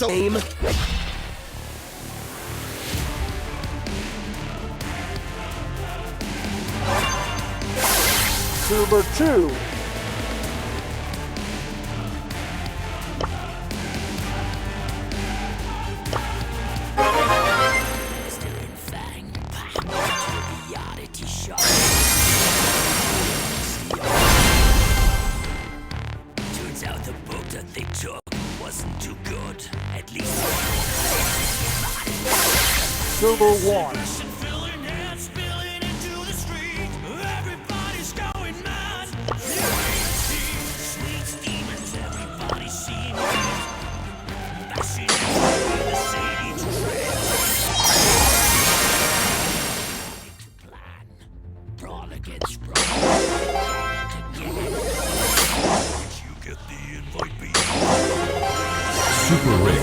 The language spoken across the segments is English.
so lame. Number 2. Turns out the book that they took wasn't too good. At least Number 1. Super Rig.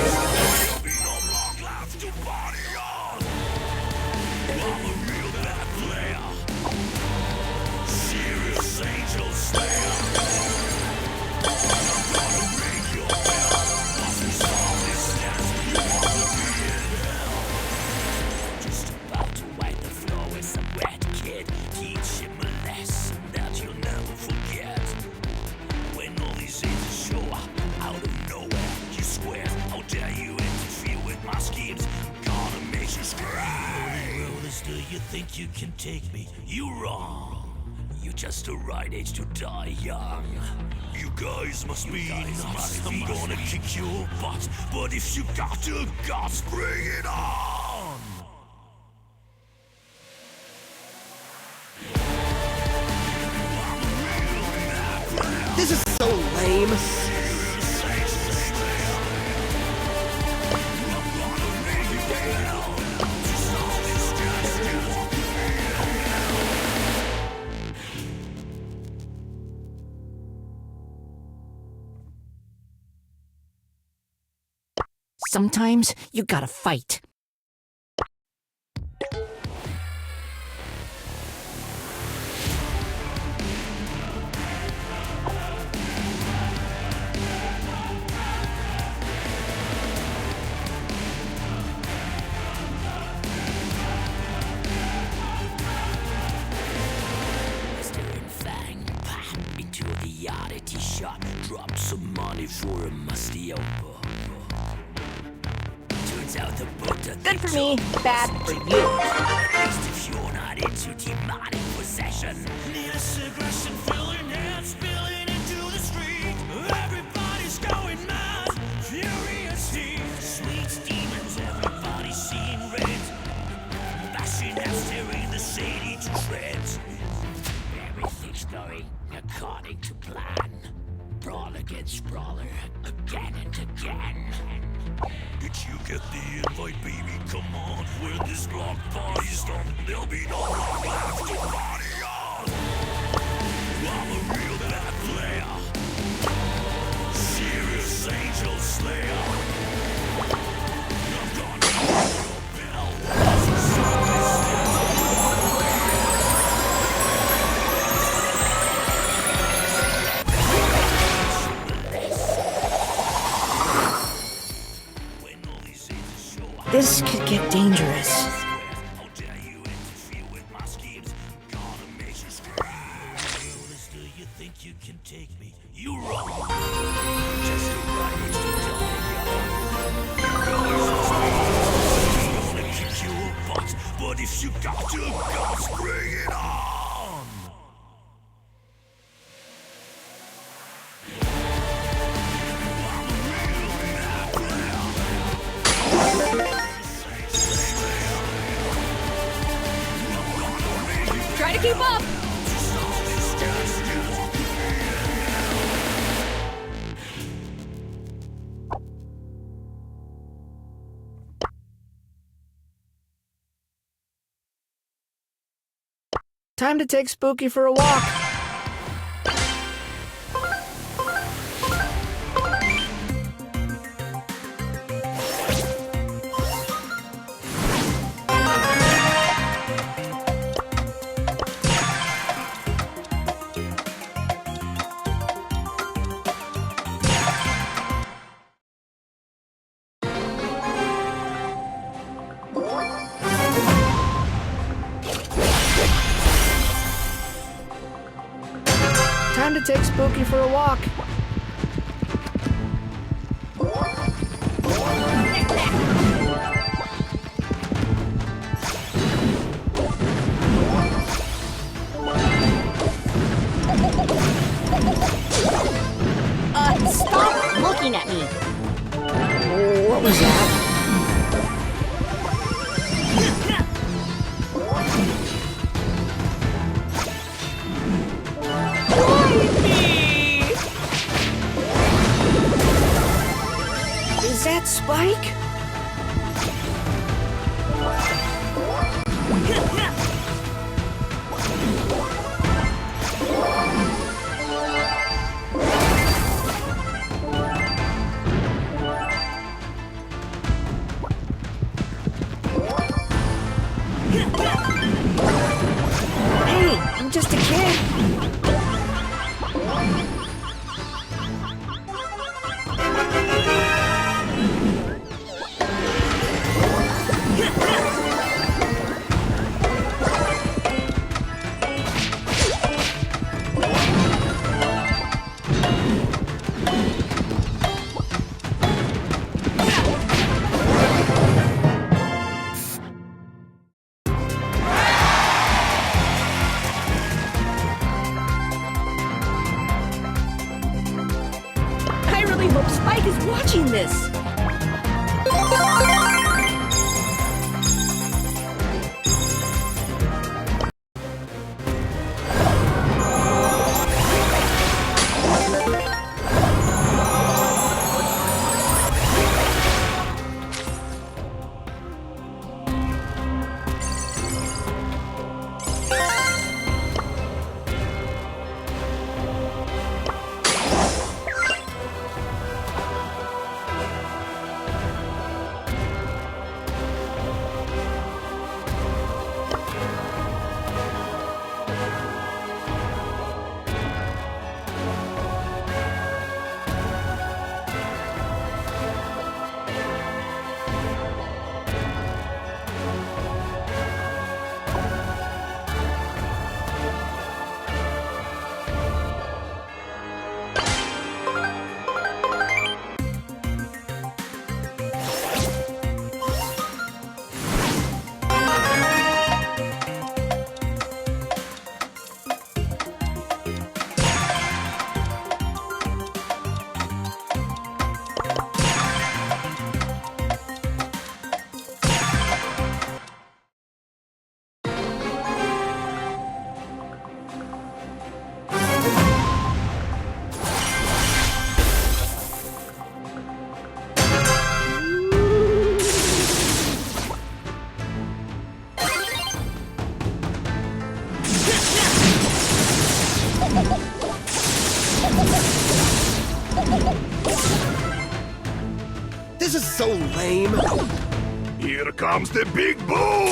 You think you can take me? You wrong. You're just the right age to die young. You guys must be nuts. I'm gonna kick your butt. But if you got the guts, bring it on! This is so lame. Sometimes you gotta fight. Into the oddity shop, drop some money for a musty elbow. Turns out the book that Good for me, bad for you. At least if you're not into demonic possession. Need a cigarette and filling and spilling into the street. Everybody's going mad, furious heat. Sweet demons, everybody's seeing red. Bashing and steering the city to shreds. Everything's going according to plan. Brawl against brawler, again and again. Did you get the invite, baby? Come on, when this block party's done, there'll be no block left to party on. I'm a real bad player, serious angel slayer. I'm gonna ring your bell as a service. This could get dangerous. How dare you interfere with my schemes? Gonna make you scream. Do you think you can take me? You wrong. Just a right to die young. Gonna kick your butt, but if you got to guts, bring it on. Try to keep up! Time to take Spooky for a walk. Time to take Spooky for a walk. Stop looking at me. What was that? Is that Spike? Hey, I'm just a kid. I really hope Spike is watching this. This is so lame. Here comes the big boom!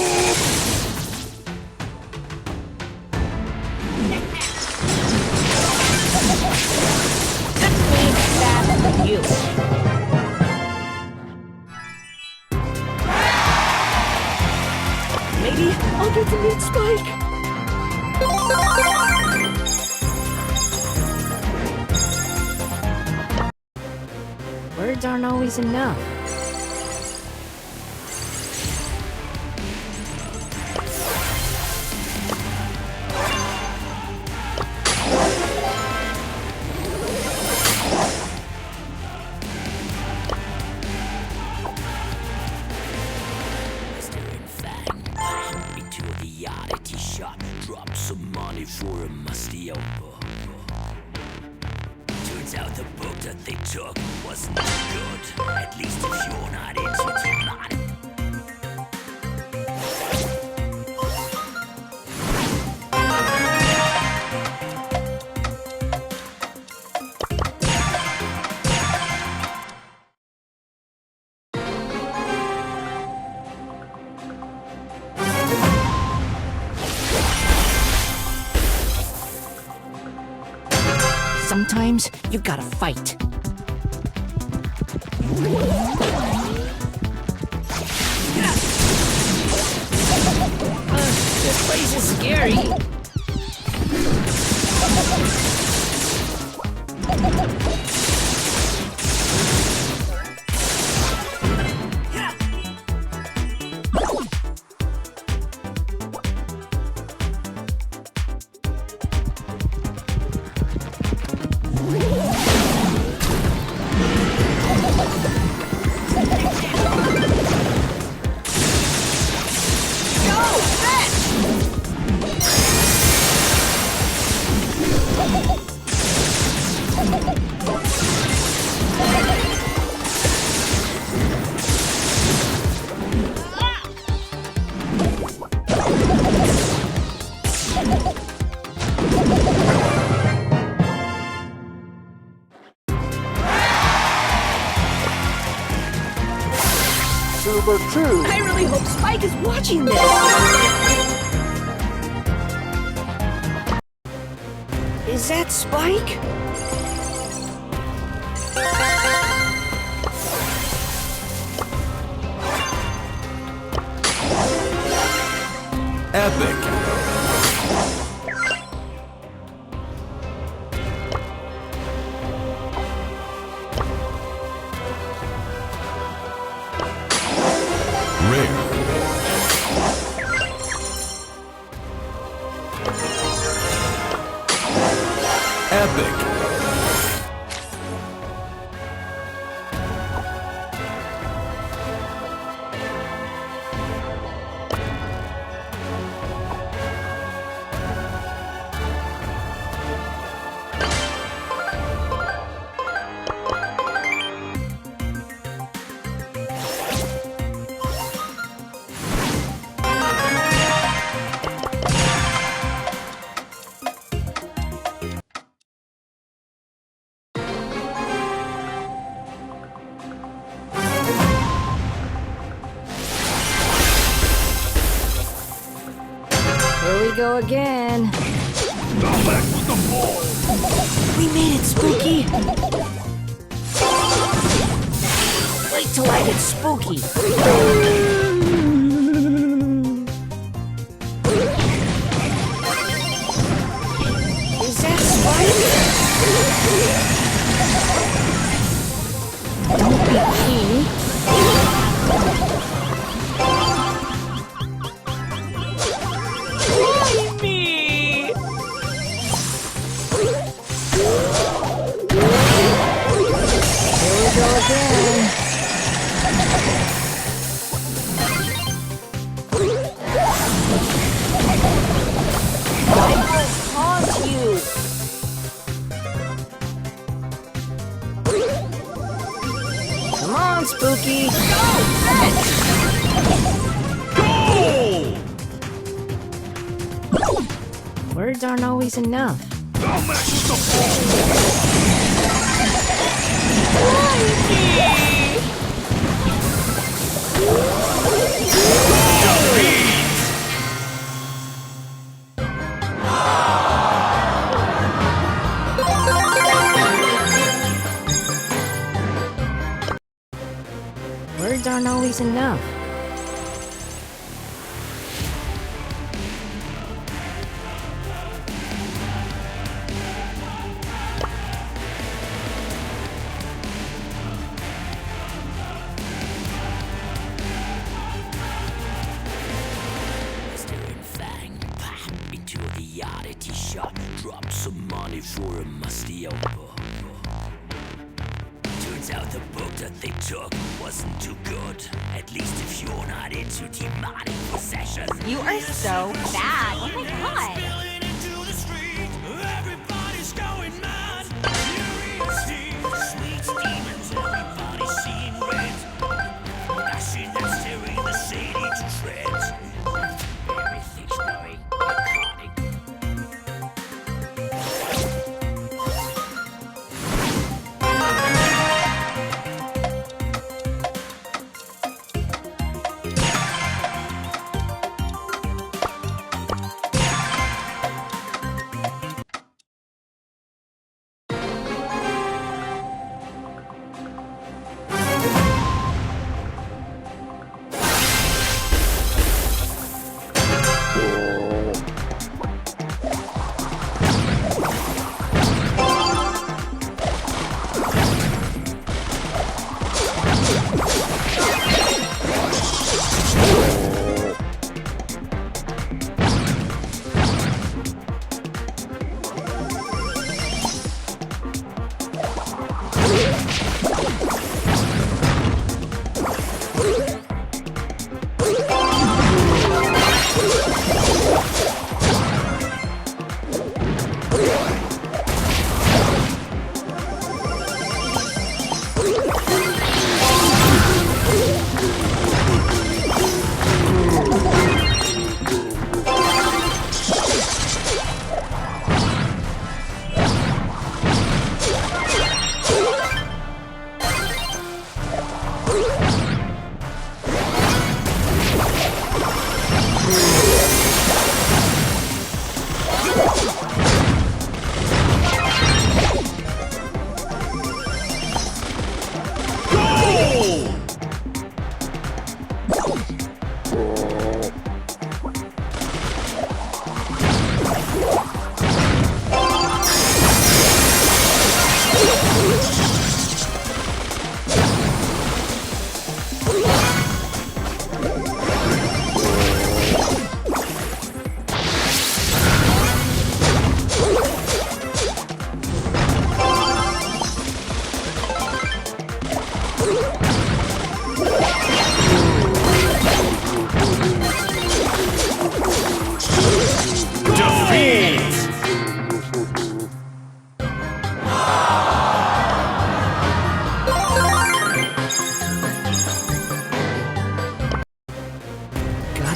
Bad for you. Maybe I'll get to meet Spike. Words aren't always enough. Into a reality shop, drop some money for a musty elbow. Turns out the book that they took wasn't good. At least if you're not into demonic. Sometimes you gotta fight. This place is scary. Number 2. I really hope Spike is watching this. Is that Spike? Epic. Rare. Epic. Here we go again. Now back with the ball. We made it, Spooky. Wait till I get spooky. Is that Spike? Don't be mean. Why me? Here we go again. I will haunt you. Come on, Spooky. Words aren't always enough. Now back with the ball. Words aren't always enough. Staring fang, pah, into the oddity shop. Drop some money for a musty elbow. Turns out the book that they took wasn't too good. At least if you're not into demonic possession. You are so bad. Oh my god. Spilling into the street, everybody's going mad. Furious heat, sweet demons, everybody's seeing red. Machine that's tearing the city to shreds. Everything's blurry, iconic.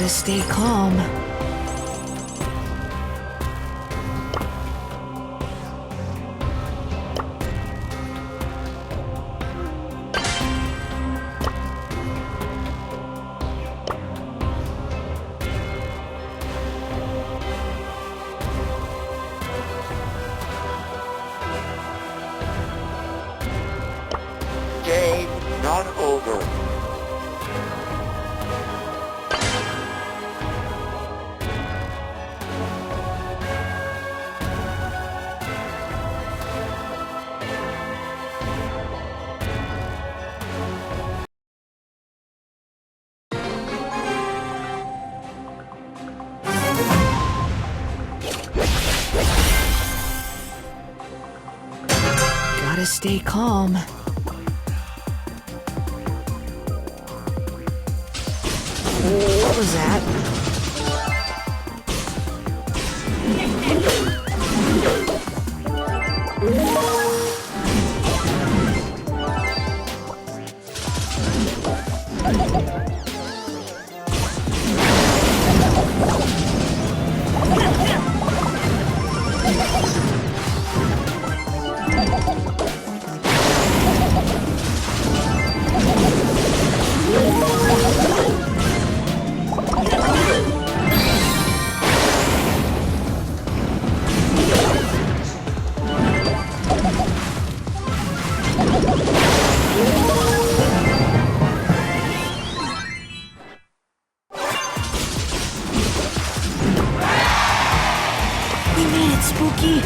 Gotta stay calm. Game not over. Gotta stay calm. What was that? We made it, Spooky.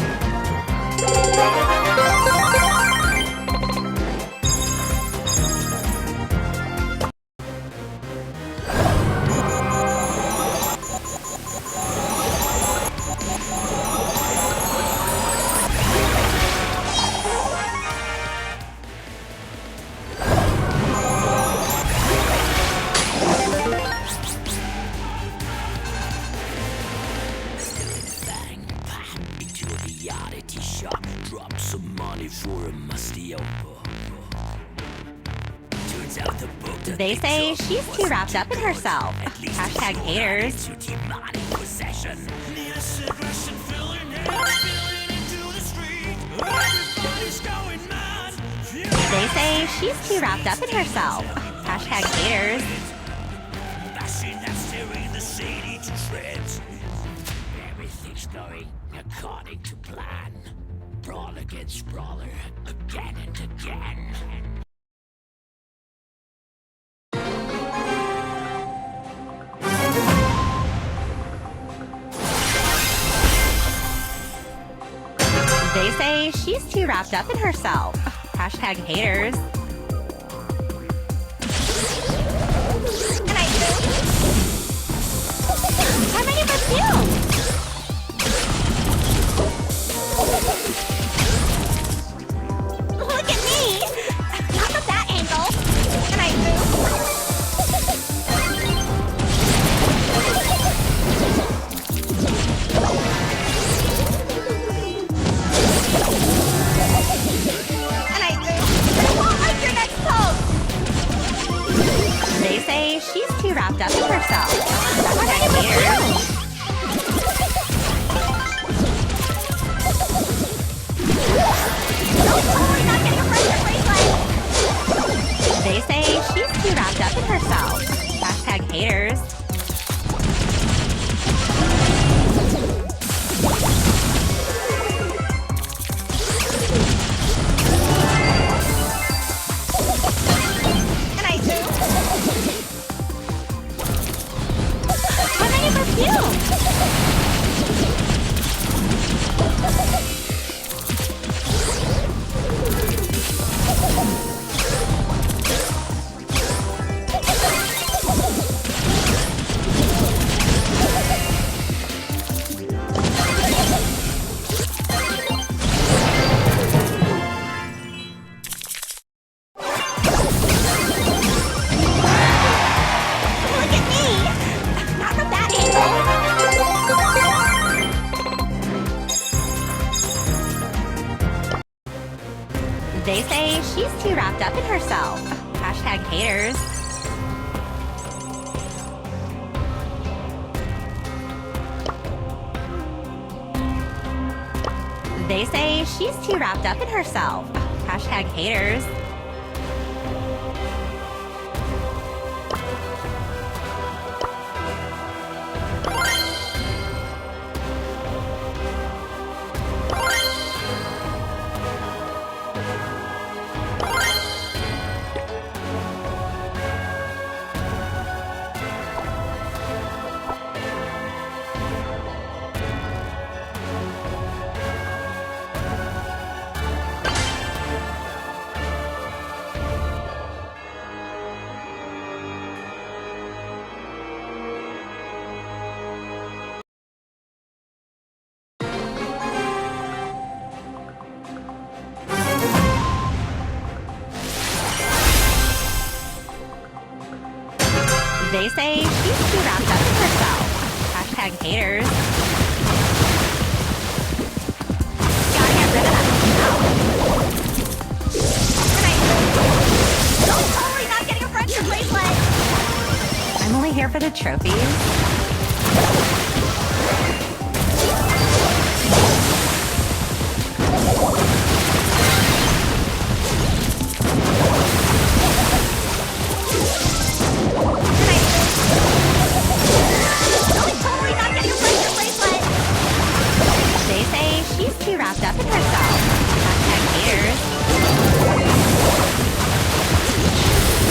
Bang, pop into a reality shop. Drop some money for a musty elbow. Turns out the book that They say took she's was too wrapped up in herself. at least Hashtag it's haters. into demonic possession. Need a cigarette and filling it, spilling into the street. Everybody's going mad. They say she's too wrapped up in herself. Hashtag haters. Machine that's tearing the city to shreds. Everything's going according to plan. Brawl against brawler, again and again. They say she's too wrapped up in herself. Hashtag haters. And I do. How many perfumes? Look at me! Not from that angle. And I do. And I do. What was your next post? They say she's too wrapped up in herself. Hashtag haters. They say she's too wrapped up in herself. Hashtag haters. And I do. How many perfumes? Look at me! Not from that angle. They say she's too wrapped up in herself. Hashtag haters. They say she's too wrapped up in herself. Hashtag haters. They say she's too wrapped up in herself. Hashtag haters. Gotta get rid of that. Oh, totally not getting a friendship bracelet. I'm only here for the trophies. She's too wrapped up in herself. Hashtag haters.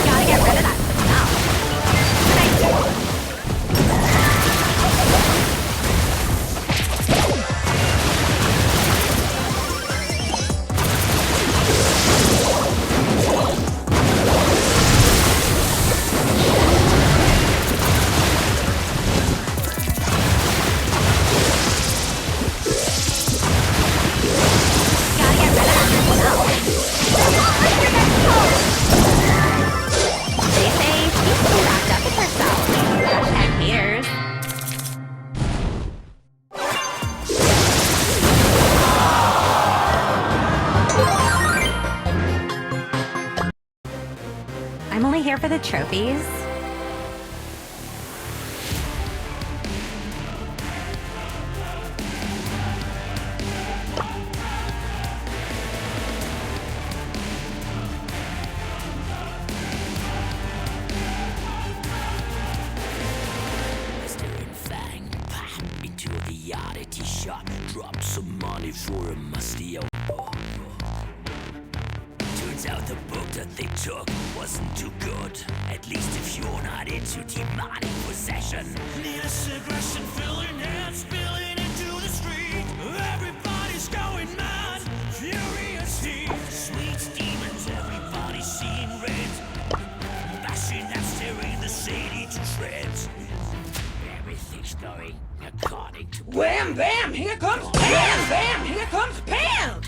Gotta get rid of that I'm only here for the trophies. Into the oddity shop, drop some money for a musty old. Turns out the book that they took wasn't too good. At least if you're not into demonic possession. Needless aggression filling and spilling into the street. Everybody's going mad, furious heat. Sweet demons, everybody's seeing red. Bashing and steering the city to shreds. Everything's going according to Wham, bam, here comes Pam! Bam, here comes Pam!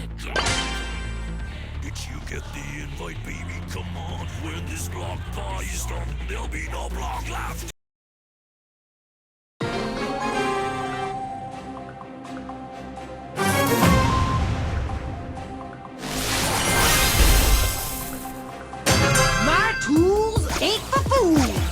Did you get the invite, baby? Come on, when this block party's done, there'll be no block left. My tools ain't for fools!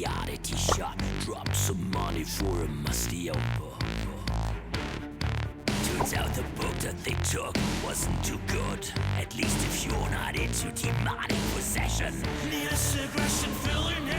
the oddity shop. Drop some money for a musty old book. Turns out the book that they took wasn't too good. At least if you're not into demonic possession. Needless aggression filling